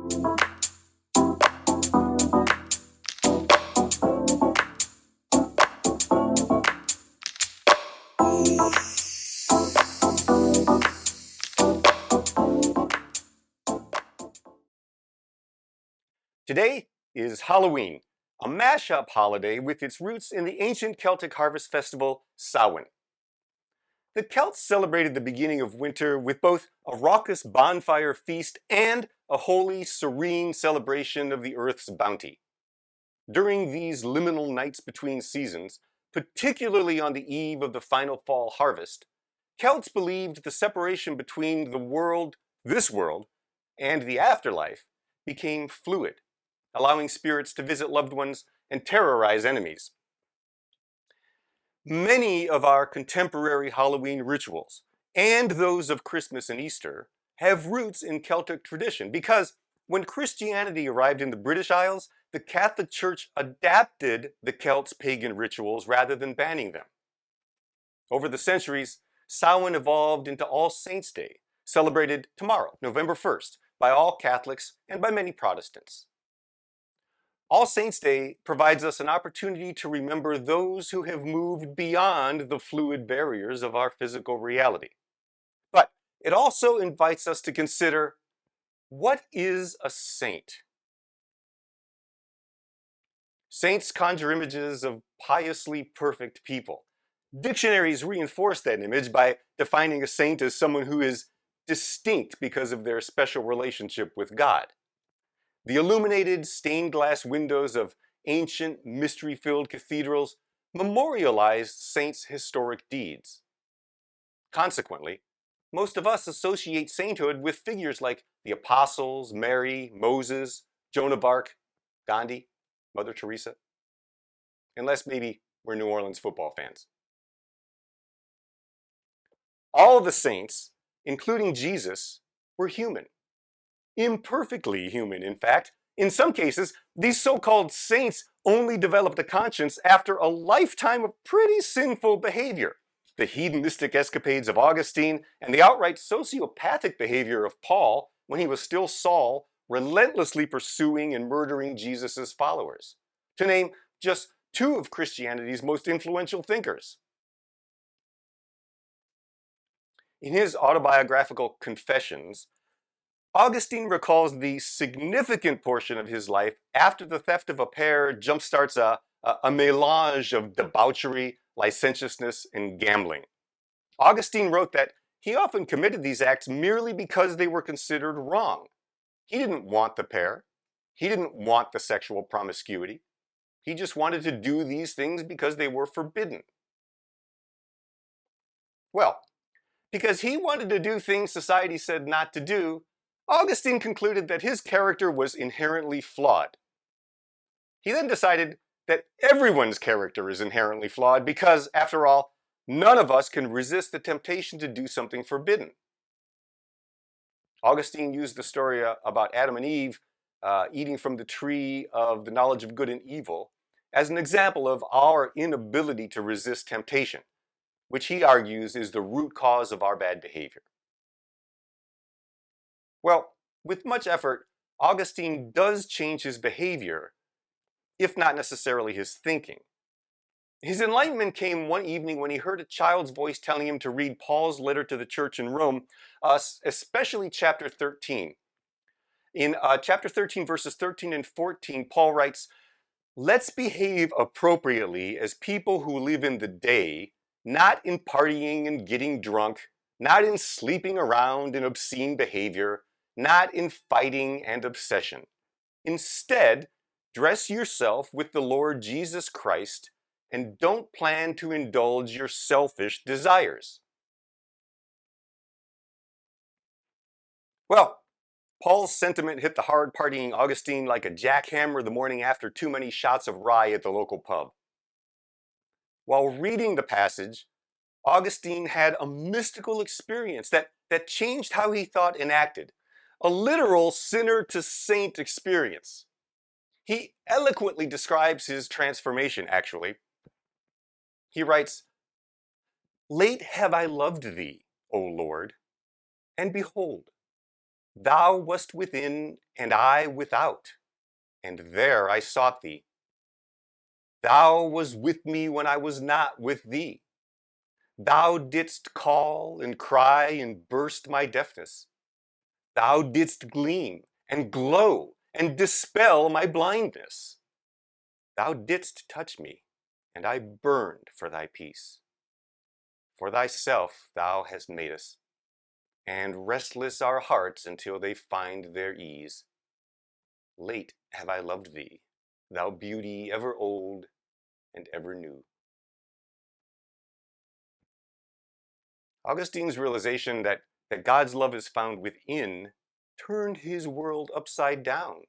Today is Halloween, a mashup holiday with its roots in the ancient Celtic harvest festival, Samhain. The Celts celebrated the beginning of winter with both a raucous bonfire feast and a holy, serene celebration of the earth's bounty. During these liminal nights between seasons, particularly on the eve of the final fall harvest, Celts believed the separation between this world, and the afterlife became fluid, allowing spirits to visit loved ones and terrorize enemies. Many of our contemporary Halloween rituals, and those of Christmas and Easter, have roots in Celtic tradition because when Christianity arrived in the British Isles, the Catholic Church adapted the Celts' pagan rituals rather than banning them. Over the centuries, Samhain evolved into All Saints' Day, celebrated tomorrow, November 1st, by all Catholics and by many Protestants. All Saints' Day provides us an opportunity to remember those who have moved beyond the fluid barriers of our physical reality. But it also invites us to consider, what is a saint? Saints conjure images of piously perfect people. Dictionaries reinforce that image by defining a saint as someone who is distinct because of their special relationship with God. The illuminated stained glass windows of ancient, mystery-filled cathedrals memorialize saints' historic deeds. Consequently, most of us associate sainthood with figures like the Apostles, Mary, Moses, Joan of Arc, Gandhi, Mother Teresa, unless maybe we're New Orleans football fans. All the saints, including Jesus, were human. Imperfectly human, in fact. In some cases, these so-called saints only developed a conscience after a lifetime of pretty sinful behavior. The hedonistic escapades of Augustine and the outright sociopathic behavior of Paul when he was still Saul, relentlessly pursuing and murdering Jesus' followers, to name just two of Christianity's most influential thinkers. In his autobiographical Confessions, Augustine recalls the significant portion of his life after the theft of a pear jumpstarts a melange of debauchery, licentiousness, and gambling. Augustine wrote that he often committed these acts merely because they were considered wrong. He didn't want the pear. He didn't want the sexual promiscuity. He just wanted to do these things because they were forbidden. Well, because he wanted to do things society said not to do, Augustine concluded that his character was inherently flawed. He then decided that everyone's character is inherently flawed because, after all, none of us can resist the temptation to do something forbidden. Augustine used the story about Adam and Eve eating from the tree of the knowledge of good and evil as an example of our inability to resist temptation, which he argues is the root cause of our bad behavior. Well, with much effort, Augustine does change his behavior, if not necessarily his thinking. His enlightenment came one evening when he heard a child's voice telling him to read Paul's letter to the church in Rome, especially chapter 13. In chapter 13, verses 13 and 14, Paul writes, "Let's behave appropriately as people who live in the day, not in partying and getting drunk, not in sleeping around in obscene behavior, not in fighting and obsession. Instead, dress yourself with the Lord Jesus Christ and don't plan to indulge your selfish desires." Well, Paul's sentiment hit the hard-partying Augustine like a jackhammer the morning after too many shots of rye at the local pub. While reading the passage, Augustine had a mystical experience that changed how he thought and acted. A literal sinner-to-saint experience. He eloquently describes his transformation, actually. He writes, "Late have I loved thee, O Lord, and behold, Thou wast within, and I without, and there I sought thee. Thou was with me when I was not with thee. Thou didst call and cry and burst my deafness. Thou didst gleam and glow and dispel my blindness. Thou didst touch me, and I burned for thy peace. For thyself thou hast made us, and restless our hearts until they find their ease. Late have I loved thee, thou beauty ever old and ever new. Augustine's realization that God's love is found within turned his world upside down.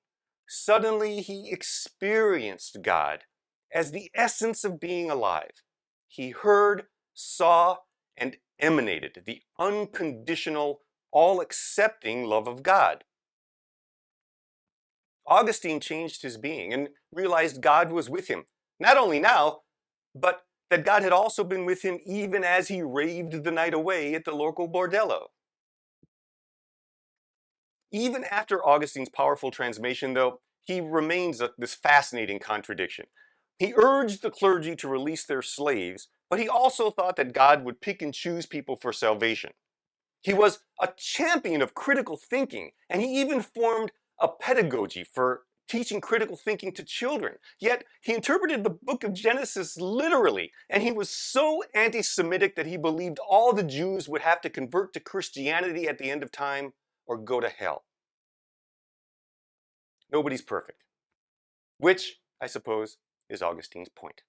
Suddenly he experienced God as the essence of being alive. He heard, saw, and emanated the unconditional, all-accepting love of God. Augustine changed his being and realized God was with him, not only now, but that God had also been with him even as he raved the night away at the local bordello. Even after Augustine's powerful transformation, though, he remains this fascinating contradiction. He urged the clergy to release their slaves, but he also thought that God would pick and choose people for salvation. He was a champion of critical thinking, and he even formed a pedagogy for teaching critical thinking to children. Yet he interpreted the book of Genesis literally, and he was so anti-Semitic that he believed all the Jews would have to convert to Christianity at the end of time or go to hell. Nobody's perfect, which, I suppose, is Augustine's point.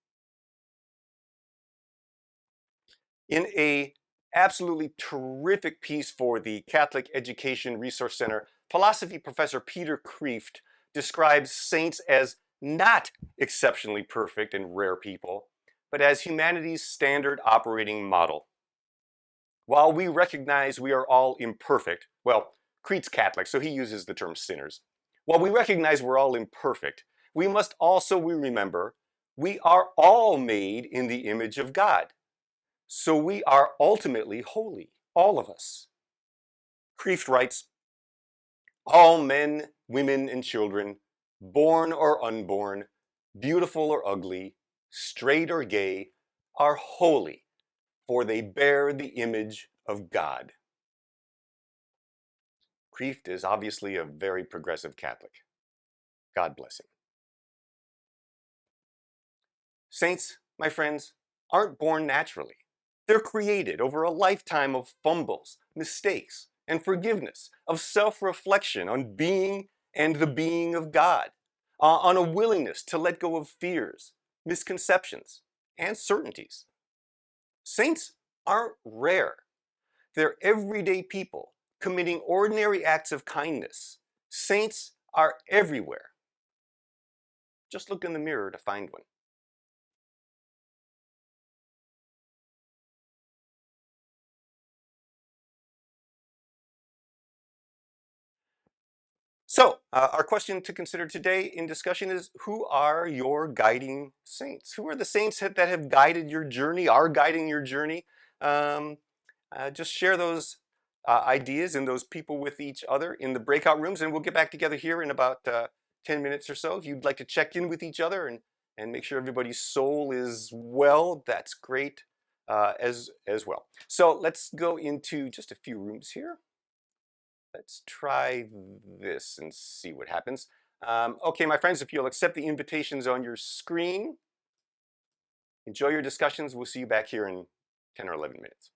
In a absolutely terrific piece for the Catholic Education Resource Center, philosophy professor Peter Kreeft describes saints as not exceptionally perfect and rare people, but as humanity's standard operating model. While we recognize we are all imperfect, well, Kreeft's Catholic, so he uses the term sinners. While we recognize we're all imperfect, we must also remember we are all made in the image of God. So we are ultimately holy, all of us. Kreeft writes, all men, women, and children, born or unborn, beautiful or ugly, straight or gay, are holy, for they bear the image of God. Kreeft is obviously a very progressive Catholic. God bless him. Saints, my friends, aren't born naturally. They're created over a lifetime of fumbles, mistakes, and forgiveness, of self-reflection on being and the being of God, on a willingness to let go of fears, misconceptions, and certainties. Saints aren't rare. They're everyday people committing ordinary acts of kindness. Saints are everywhere. Just look in the mirror to find one. So, our question to consider today in discussion is, who are your guiding saints? Who are the saints that have guided your journey, are guiding your journey? Um, just share those ideas and those people with each other in the breakout rooms, and we'll get back together here in about 10 minutes or so. If you'd like to check in with each other and make sure everybody's soul is well, that's great as well. So let's go into just a few rooms here. Let's try this and see what happens. Okay, my friends, if you'll accept the invitations on your screen, enjoy your discussions. We'll see you back here in 10 or 11 minutes.